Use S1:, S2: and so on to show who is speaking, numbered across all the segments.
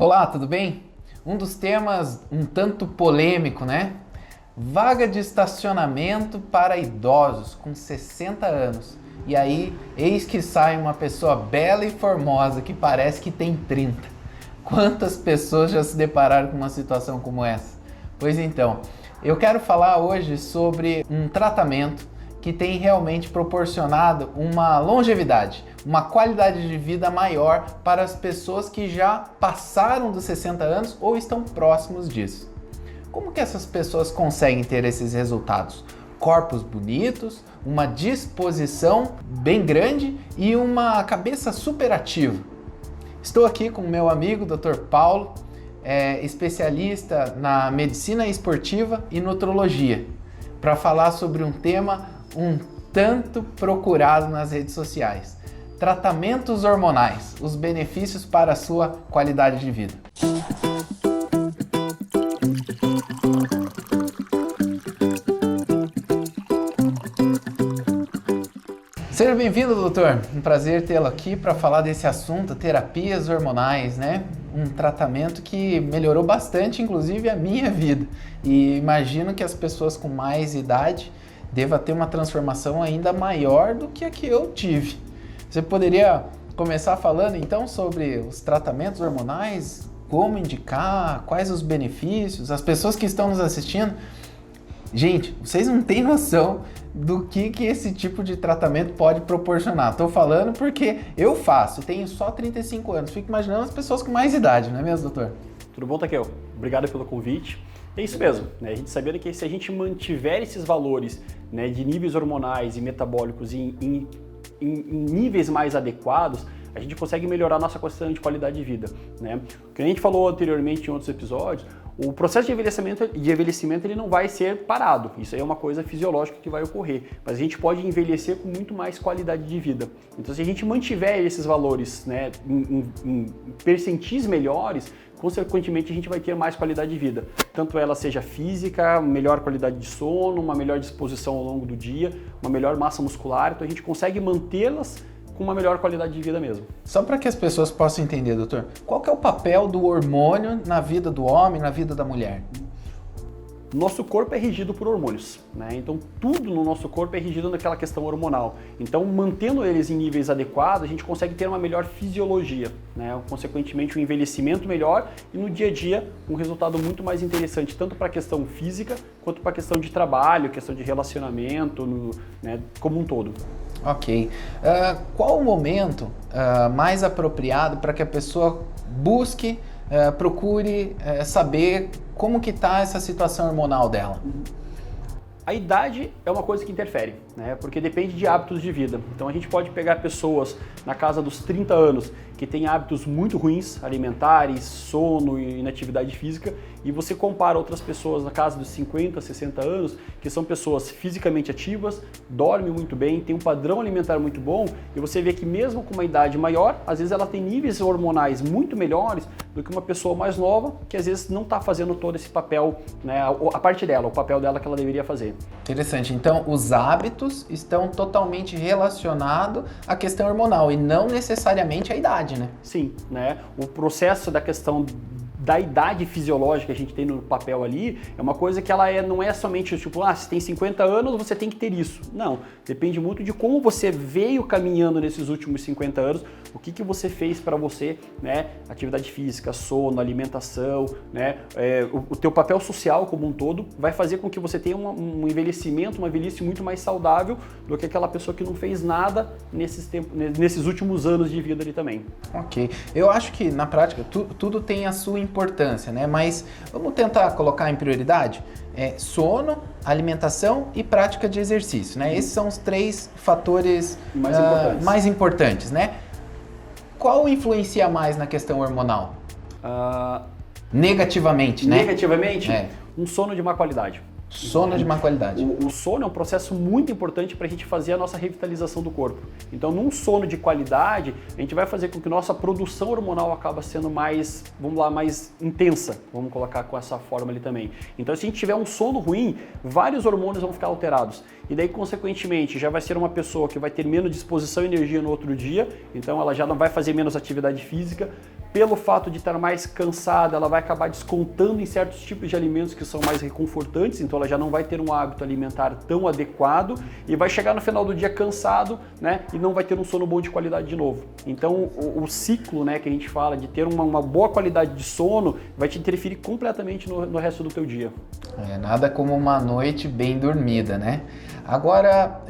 S1: Olá, tudo bem? Um dos temas um tanto polêmico, né? Vaga de estacionamento para idosos com 60 anos. E aí, eis que sai uma pessoa bela e formosa que parece que tem 30. Quantas pessoas já se depararam com uma situação como essa? Pois então, eu quero falar hoje sobre um tratamento que tem realmente proporcionado uma longevidade, uma qualidade de vida maior para as pessoas que já passaram dos 60 anos ou estão próximos disso. Como que essas pessoas conseguem ter esses resultados? Corpos bonitos, uma disposição bem grande e uma cabeça super ativa. Estou aqui com o meu amigo Dr. Paulo, especialista na medicina esportiva e nutrologia, para falar sobre um tema um tanto procurado nas redes sociais: tratamentos hormonais, os benefícios para a sua qualidade de vida. Seja bem-vindo, doutor. Um prazer tê-lo aqui para falar desse assunto, terapias hormonais, né? Um tratamento que melhorou bastante, inclusive, a minha vida. E imagino que as pessoas com mais idade deva ter uma transformação ainda maior do que a que eu tive. Você poderia começar falando então sobre os tratamentos hormonais, como indicar, quais os benefícios, as pessoas que estão nos assistindo? Gente, vocês não têm noção do que esse tipo de tratamento pode proporcionar. Estou falando porque eu faço, tenho só 35 anos, fico imaginando as pessoas com mais idade, não é mesmo, doutor?
S2: Tudo bom, Takeo? Obrigado pelo convite. É isso mesmo, né? A gente sabendo que se a gente mantiver esses valores, né, de níveis hormonais e metabólicos em níveis mais adequados, a gente consegue melhorar a nossa questão de qualidade de vida, né? O que a gente falou anteriormente em outros episódios, o processo de envelhecimento ele não vai ser parado. Isso aí é uma coisa fisiológica que vai ocorrer, mas a gente pode envelhecer com muito mais qualidade de vida. Então, se a gente mantiver esses valores, né, em percentis melhores, consequentemente a gente vai ter mais qualidade de vida. Tanto ela seja física, melhor qualidade de sono, uma melhor disposição ao longo do dia, uma melhor massa muscular, então a gente consegue mantê-las com uma melhor qualidade de vida mesmo.
S1: Só para que as pessoas possam entender, doutor, qual que é o papel do hormônio na vida do homem, na vida da mulher?
S2: Nosso corpo é regido por hormônios, né? Então tudo no nosso corpo é regido naquela questão hormonal. Então, mantendo eles em níveis adequados, a gente consegue ter uma melhor fisiologia, né? Consequentemente, um envelhecimento melhor e no dia a dia um resultado muito mais interessante, tanto para a questão física quanto para a questão de trabalho, questão de relacionamento, né, como um todo.
S1: Ok. Qual o momento mais apropriado para que a pessoa busque, procure saber como que está essa situação hormonal dela?
S2: A idade é uma coisa que interfere, né? Porque depende de hábitos de vida. Então a gente pode pegar pessoas na casa dos 30 anos que têm hábitos muito ruins, alimentares, sono e inatividade física, e você compara outras pessoas na casa dos 50, 60 anos, que são pessoas fisicamente ativas, dormem muito bem, têm um padrão alimentar muito bom, e você vê que mesmo com uma idade maior, às vezes ela tem níveis hormonais muito melhores do que uma pessoa mais nova, que às vezes não está fazendo todo esse papel, né, a parte dela, o papel dela que ela deveria fazer.
S1: Interessante. Então, os hábitos estão totalmente relacionados à questão hormonal e não necessariamente à idade, né?
S2: Sim, né? O processo da questão da idade fisiológica que a gente tem no papel ali, é uma coisa que ela não é somente tipo, se tem 50 anos você tem que ter isso. Não, depende muito de como você veio caminhando nesses últimos 50 anos, o que você fez para você, né? Atividade física, sono, alimentação, né? O teu papel social como um todo vai fazer com que você tenha um envelhecimento, uma velhice muito mais saudável do que aquela pessoa que não fez nada nesses últimos anos de vida ali também.
S1: Ok. Eu acho que na prática tudo tem a sua importância, né? Mas vamos tentar colocar em prioridade sono, alimentação e prática de exercício, né? Esses são os 3 fatores mais importantes, né? Qual influencia mais na questão hormonal? Negativamente, né?
S2: Negativamente? Um sono de má qualidade.
S1: Sono de má qualidade.
S2: O sono é um processo muito importante para a gente fazer a nossa revitalização do corpo. Então, num sono de qualidade, a gente vai fazer com que nossa produção hormonal acaba sendo mais, mais intensa, vamos colocar com essa forma ali também. Então, se a gente tiver um sono ruim, vários hormônios vão ficar alterados. E daí, consequentemente, já vai ser uma pessoa que vai ter menos disposição e energia no outro dia, então ela já não vai fazer menos atividade física, Pelo fato de estar mais cansada, ela vai acabar descontando em certos tipos de alimentos que são mais reconfortantes, então ela já não vai ter um hábito alimentar tão adequado e vai chegar no final do dia cansado, né, e não vai ter um sono bom de qualidade de novo. Então o ciclo, né, que a gente fala de ter uma boa qualidade de sono vai te interferir completamente no resto do teu dia.
S1: Nada como uma noite bem dormida, né? Agora,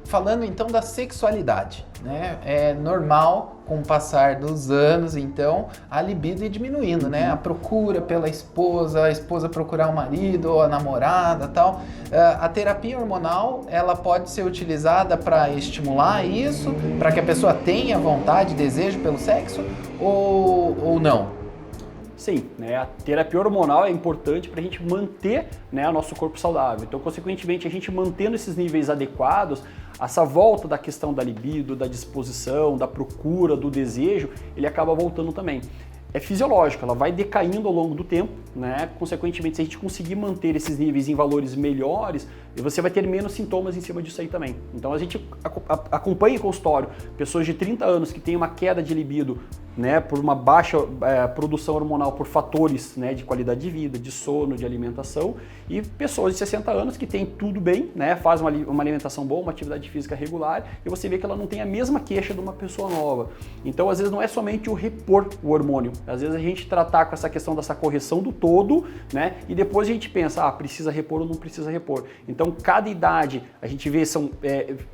S1: falando então da sexualidade, né? É normal, com o passar dos anos, então, a libido ir diminuindo, né? A procura pela esposa, a esposa procurar o marido ou a namorada, tal. A terapia hormonal, ela pode ser utilizada para estimular isso, para que a pessoa tenha vontade, desejo pelo sexo, ou não?
S2: Sim, né, a terapia hormonal é importante para a gente manter, né, o nosso corpo saudável. Então, consequentemente, a gente mantendo esses níveis adequados, essa volta da questão da libido, da disposição, da procura, do desejo, ele acaba voltando também. É fisiológico, ela vai decaindo ao longo do tempo, né? Consequentemente, se a gente conseguir manter esses níveis em valores melhores, você vai ter menos sintomas em cima disso aí também. Então, a gente acompanha em consultório pessoas de 30 anos que têm uma queda de libido, né, por uma baixa produção hormonal por fatores, né, de qualidade de vida, de sono, de alimentação, e pessoas de 60 anos que têm tudo bem, né, faz uma alimentação boa, uma atividade física regular, e você vê que ela não tem a mesma queixa de uma pessoa nova. Então, às vezes, não é somente o repor o hormônio, às vezes a gente tratar com essa questão dessa correção do todo, né, e depois a gente pensa, precisa repor ou não precisa repor. Então, cada idade, a gente vê, são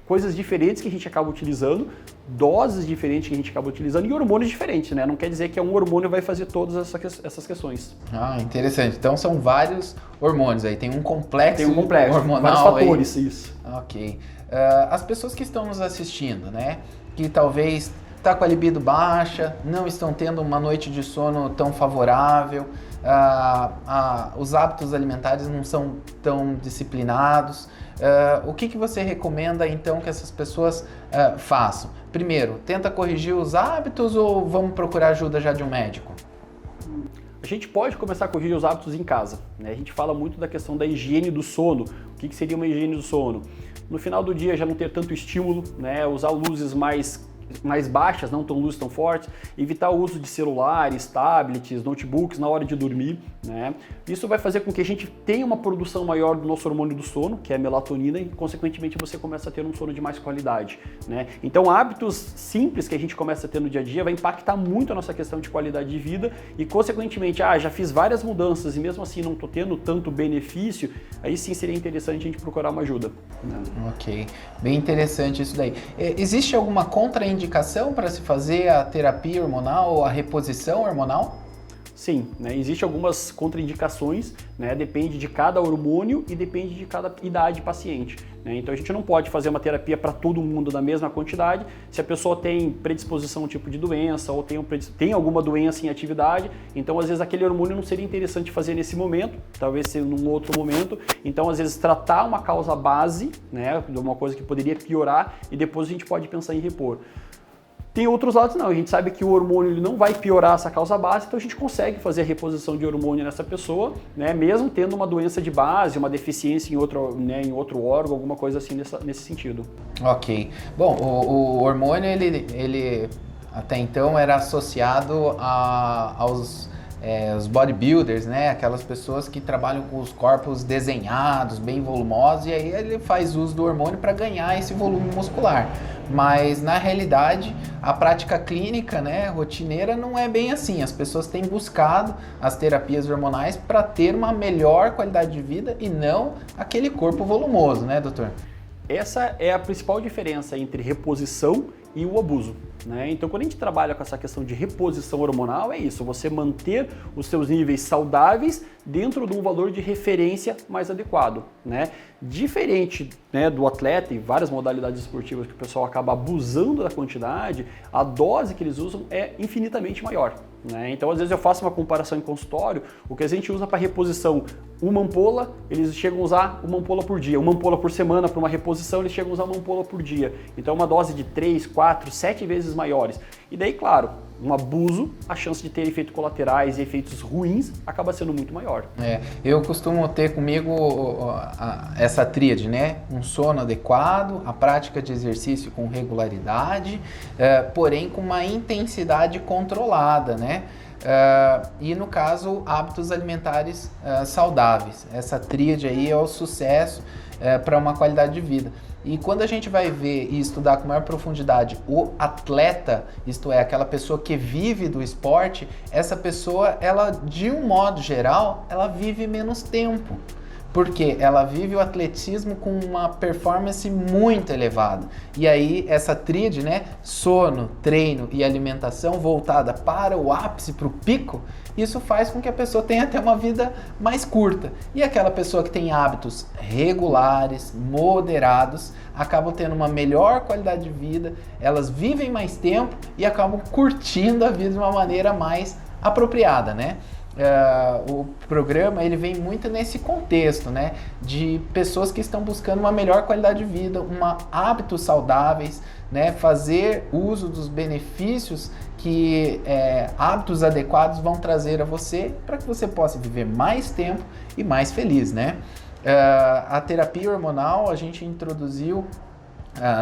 S2: coisas diferentes que a gente acaba utilizando, doses diferentes que a gente acaba utilizando e hormônios diferentes, né? Não quer dizer que um hormônio vai fazer todas essas questões.
S1: Interessante. Então são vários hormônios aí, tem um complexo, hormonal,
S2: vários fatores, aí. Isso.
S1: Ok. As pessoas que estão nos assistindo, né, que talvez tá com a libido baixa, não estão tendo uma noite de sono tão favorável, os hábitos alimentares não são tão disciplinados, o que você recomenda então que essas pessoas façam? Primeiro, tenta corrigir os hábitos ou vamos procurar ajuda já de um médico?
S2: A gente pode começar a corrigir os hábitos em casa, né? A gente fala muito da questão da higiene do sono. O que seria uma higiene do sono? No final do dia já não ter tanto estímulo, né? Usar luzes mais baixas, não tão luzes tão fortes, evitar o uso de celulares, tablets, notebooks na hora de dormir, né? Isso vai fazer com que a gente tenha uma produção maior do nosso hormônio do sono, que é a melatonina, e consequentemente você começa a ter um sono de mais qualidade, né? Então hábitos simples que a gente começa a ter no dia a dia vai impactar muito a nossa questão de qualidade de vida e consequentemente, já fiz várias mudanças e mesmo assim não estou tendo tanto benefício, aí sim seria interessante a gente procurar uma ajuda.
S1: Ok, bem interessante isso daí. Existe alguma contraindicação para se fazer a terapia hormonal ou a reposição hormonal?
S2: Sim, né? Existem algumas contraindicações, né? Depende de cada hormônio e depende de cada idade paciente, né? Então a gente não pode fazer uma terapia para todo mundo da mesma quantidade. Se a pessoa tem predisposição a um tipo de doença ou tem alguma doença em atividade, então às vezes aquele hormônio não seria interessante fazer nesse momento, talvez ser num outro momento. Então às vezes tratar uma causa base, né, de uma coisa que poderia piorar e depois a gente pode pensar em repor. Tem outros lados não, a gente sabe que o hormônio ele não vai piorar essa causa base, então a gente consegue fazer a reposição de hormônio nessa pessoa, né, mesmo tendo uma doença de base, uma deficiência em outro órgão, alguma coisa assim nesse sentido.
S1: Ok. Bom, o hormônio ele até então era associado aos os bodybuilders, né? Aquelas pessoas que trabalham com os corpos desenhados, bem volumosos, e aí ele faz uso do hormônio para ganhar esse volume muscular. Mas na realidade, a prática clínica, né, rotineira, não é bem assim. As pessoas têm buscado as terapias hormonais para ter uma melhor qualidade de vida e não aquele corpo volumoso, né, doutor?
S2: Essa é a principal diferença entre reposição e o abuso, né? Então, quando a gente trabalha com essa questão de reposição hormonal, é isso, você manter os seus níveis saudáveis dentro de um valor de referência mais adequado, né? Diferente, né, do atleta e várias modalidades esportivas que o pessoal acaba abusando da quantidade, a dose que eles usam é infinitamente maior, né? Então, às vezes eu faço uma comparação em consultório, o que a gente usa para reposição, uma ampola, eles chegam a usar uma ampola por dia, uma ampola por semana para uma reposição, eles chegam a usar uma ampola por dia. Então, uma dose de 3, 4 4, 7 vezes maiores. E daí, claro, um abuso, a chance de ter efeitos colaterais e efeitos ruins acaba sendo muito maior.
S1: Eu costumo ter comigo essa tríade, né? Um sono adequado, a prática de exercício com regularidade, porém com uma intensidade controlada, né? E no caso, hábitos alimentares saudáveis. Essa tríade aí é o sucesso para uma qualidade de vida. E quando a gente vai ver e estudar com maior profundidade o atleta, isto é, aquela pessoa que vive do esporte, essa pessoa, ela, de um modo geral, ela vive menos tempo. Porque ela vive o atletismo com uma performance muito elevada. E aí, essa tríade, né? Sono, treino e alimentação voltada para o ápice, para o pico, isso faz com que a pessoa tenha até uma vida mais curta. E aquela pessoa que tem hábitos regulares, moderados, acabam tendo uma melhor qualidade de vida, elas vivem mais tempo e acabam curtindo a vida de uma maneira mais apropriada, né? O programa ele vem muito nesse contexto, né, de pessoas que estão buscando uma melhor qualidade de vida, hábitos saudáveis, né, fazer uso dos benefícios que hábitos adequados vão trazer a você para que você possa viver mais tempo e mais feliz, né? A terapia hormonal a gente introduziu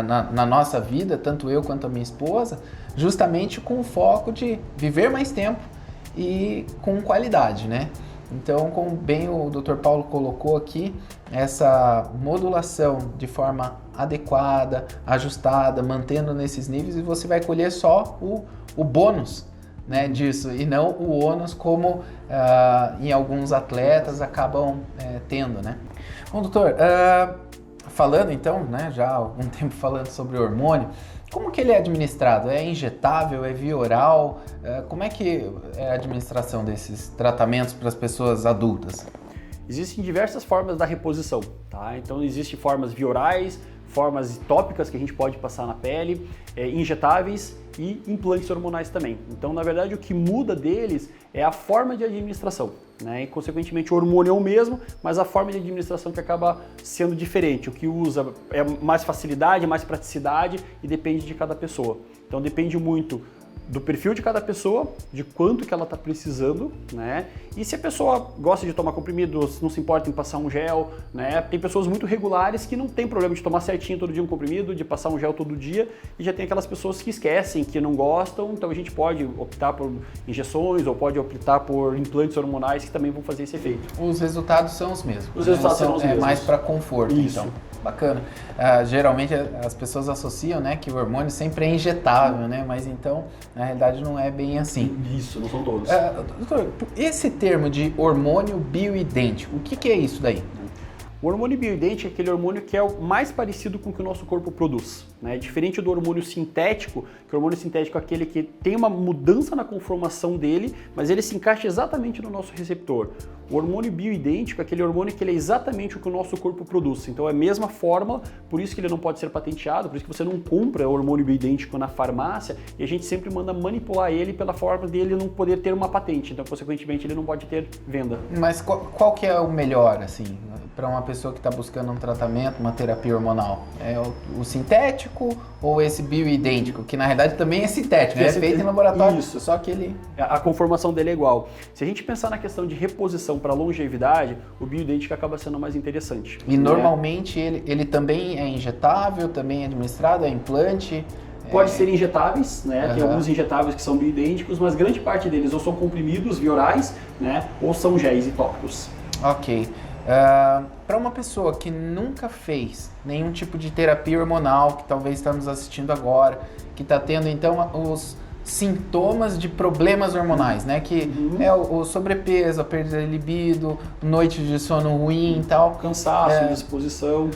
S1: na nossa vida, tanto eu quanto a minha esposa, justamente com o foco de viver mais tempo e com qualidade, né? Então, como bem o Dr. Paulo colocou aqui, essa modulação de forma adequada, ajustada, mantendo nesses níveis, e você vai colher só o bônus, né, disso, e não o ônus como em alguns atletas acabam tendo, né? Bom, doutor, falando então, né, já há algum tempo falando sobre o hormônio, como que ele é administrado? É injetável? É via oral? Como é que é a administração desses tratamentos para as pessoas adultas?
S2: Existem diversas formas da reposição, tá? Então existem formas via orais, formas tópicas que a gente pode passar na pele, injetáveis e implantes hormonais também. Então, na verdade, o que muda deles é a forma de administração, né? E, consequentemente, o hormônio é o mesmo, mas a forma de administração que acaba sendo diferente. O que usa é mais facilidade, mais praticidade e depende de cada pessoa. Então, depende muito do perfil de cada pessoa, de quanto que ela está precisando, né? E se a pessoa gosta de tomar comprimidos, não se importa em passar um gel, né? Tem pessoas muito regulares que não tem problema de tomar certinho todo dia um comprimido, de passar um gel todo dia, e já tem aquelas pessoas que esquecem, que não gostam, então a gente pode optar por injeções ou pode optar por implantes hormonais que também vão fazer esse efeito.
S1: Os resultados são os mesmos.
S2: Os resultados são os mesmos.
S1: É mais para conforto,
S2: Isso.
S1: então. Bacana. Geralmente as pessoas associam, né, que o hormônio sempre é injetável, né? Mas então, na realidade, não é bem assim.
S2: Isso, não são todos.
S1: Doutor, esse termo de hormônio bioidêntico, o que é isso daí?
S2: O hormônio bioidêntico é aquele hormônio que é o mais parecido com o que o nosso corpo produz, né? Diferente do hormônio sintético, que o hormônio sintético é aquele que tem uma mudança na conformação dele, mas ele se encaixa exatamente no nosso receptor. O hormônio bioidêntico é aquele hormônio que ele é exatamente o que o nosso corpo produz. Então é a mesma fórmula, por isso que ele não pode ser patenteado, por isso que você não compra o hormônio bioidêntico na farmácia e a gente sempre manda manipular ele pela forma dele não poder ter uma patente. Então, consequentemente, ele não pode ter venda.
S1: Mas qual que é o melhor, assim, para uma pessoa que está buscando um tratamento, uma terapia hormonal? É o sintético ou esse bioidêntico? Que na realidade também é sintético, né? É feito em laboratório,
S2: isso.
S1: Só que ele...
S2: A conformação dele é igual. Se a gente pensar na questão de reposição para longevidade, o bioidêntico acaba sendo mais interessante.
S1: E normalmente ele também é injetável, também é administrado, é implante?
S2: Pode ser injetáveis, né? Tem alguns injetáveis que são bioidênticos, mas grande parte deles ou são comprimidos via orais, né? Ou são géis e tópicos.
S1: Ok. Para uma pessoa que nunca fez nenhum tipo de terapia hormonal, que talvez está nos assistindo agora, que está tendo então os sintomas de problemas hormonais, né? Que é o sobrepeso, a perda de libido, noites de sono ruim e tal.
S2: Cansaço, indisposição.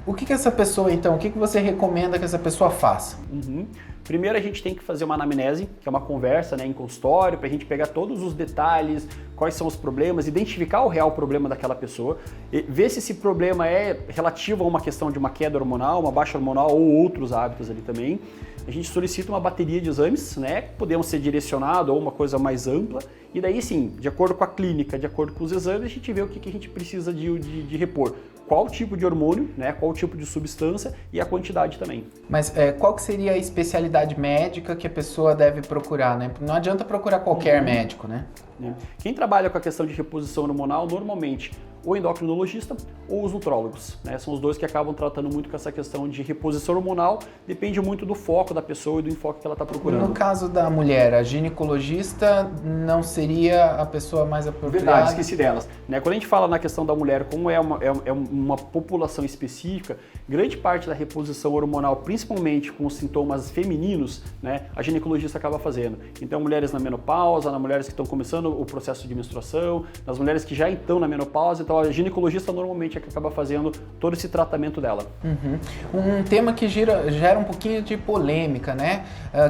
S1: O que essa pessoa, então, o que você recomenda que essa pessoa faça?
S2: Primeiro a gente tem que fazer uma anamnese, que é uma conversa, né, em consultório, para a gente pegar todos os detalhes, quais são os problemas, identificar o real problema daquela pessoa, ver se esse problema é relativo a uma questão de uma queda hormonal, uma baixa hormonal ou outros hábitos ali também. A gente solicita uma bateria de exames, né, que podemos ser direcionado ou uma coisa mais ampla, e daí sim, de acordo com a clínica, de acordo com os exames, a gente vê o que a gente precisa de repor. qual tipo de hormônio, né, qual tipo de substância e a quantidade também.
S1: Mas qual que seria a especialidade médica que a pessoa deve procurar, né? Não adianta procurar qualquer médico, né?
S2: Quem trabalha com a questão de reposição hormonal, normalmente, o endocrinologista ou os nutrólogos, né? São os dois que acabam tratando muito com essa questão de reposição hormonal, depende muito do foco da pessoa e do enfoque que ela está procurando.
S1: No caso da mulher, a ginecologista não seria a pessoa mais apropriada?
S2: Verdade, esqueci delas. Né? Quando a gente fala na questão da mulher, como é uma população específica, grande parte da reposição hormonal, principalmente com os sintomas femininos, né, a ginecologista acaba fazendo. Então, mulheres na menopausa, nas mulheres que estão começando o processo de menstruação, nas mulheres que já estão na menopausa, então a ginecologista normalmente é que acaba fazendo todo esse tratamento dela.
S1: Um tema que gera um pouquinho de polêmica, né?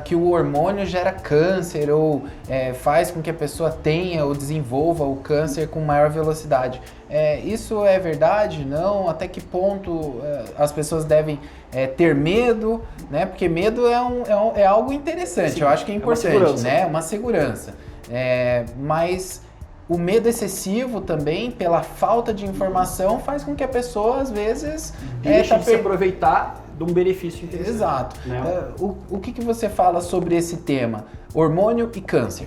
S1: Que o hormônio gera câncer ou faz com que a pessoa tenha ou desenvolva o câncer com maior velocidade. Isso é verdade? Não? Até que ponto as pessoas devem ter medo, né? Porque medo é algo interessante. Sim, eu acho que é importante, né? Uma segurança. Mas o medo excessivo também, pela falta de informação, faz com que a pessoa, às vezes...
S2: deixe de se aproveitar de um benefício interessante.
S1: Exato. Né? O que você fala sobre esse tema? Hormônio e câncer.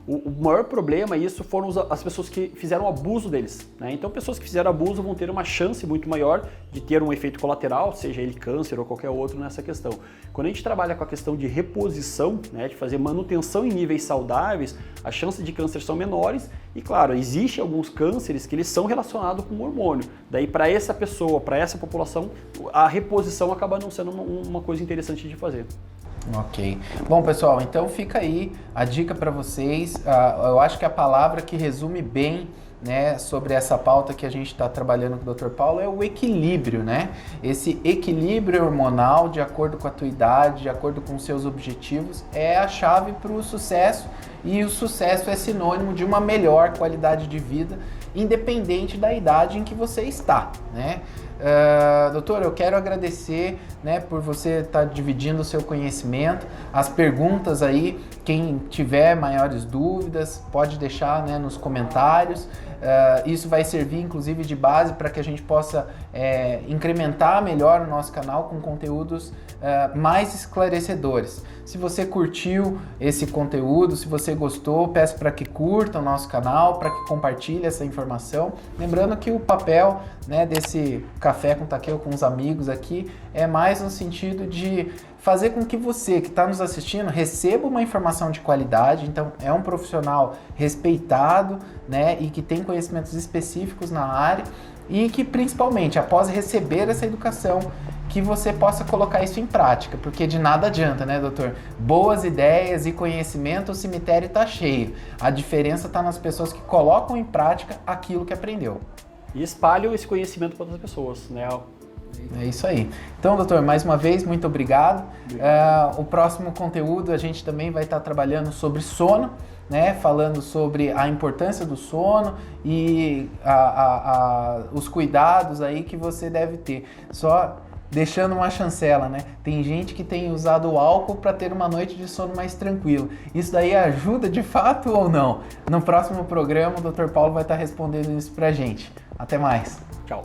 S2: O maior problema, isso foram as pessoas que fizeram abuso deles. Né? Então, pessoas que fizeram abuso vão ter uma chance muito maior de ter um efeito colateral, seja ele câncer ou qualquer outro nessa questão. Quando a gente trabalha com a questão de reposição, né, de fazer manutenção em níveis saudáveis, as chances de câncer são menores e, claro, existem alguns cânceres que eles são relacionados com o hormônio. Daí, para essa pessoa, para essa população, a reposição acaba não sendo uma coisa interessante de fazer.
S1: Ok. Bom, pessoal, então fica aí a dica para vocês. Eu acho que a palavra que resume bem, né, sobre essa pauta que a gente está trabalhando com o Dr. Paulo é o equilíbrio, né? Esse equilíbrio hormonal de acordo com a tua idade, de acordo com os seus objetivos, é a chave para o sucesso, e o sucesso é sinônimo de uma melhor qualidade de vida, independente da idade em que você está, né? Doutor, eu quero agradecer, né, por você estar dividindo o seu conhecimento, as perguntas aí, quem tiver maiores dúvidas pode deixar, né, nos comentários. Isso vai servir inclusive de base para que a gente possa incrementar melhor o nosso canal com conteúdos mais esclarecedores. Se você curtiu esse conteúdo, se você gostou, peço para que curta o nosso canal, para que compartilhe essa informação. Lembrando que o papel, né, desse Café com Takeo com os amigos aqui é mais no sentido de fazer com que você que está nos assistindo receba uma informação de qualidade. Então é um profissional respeitado, né, e que tem conhecimentos específicos na área, e que principalmente após receber essa educação que você possa colocar isso em prática, porque de nada adianta, né, doutor? Boas ideias e conhecimento, o cemitério está cheio. A diferença está nas pessoas que colocam em prática aquilo que aprendeu.
S2: E espalham esse conhecimento para outras pessoas, né?
S1: É isso aí. Então, doutor, mais uma vez, muito obrigado. O próximo conteúdo a gente também vai estar trabalhando sobre sono, né? Falando sobre a importância do sono e os cuidados aí que você deve ter. Só deixando uma chancela, né? Tem gente que tem usado o álcool para ter uma noite de sono mais tranquila. Isso daí ajuda de fato ou não? No próximo programa, o Dr. Paulo vai estar respondendo isso pra gente. Até mais.
S2: Tchau.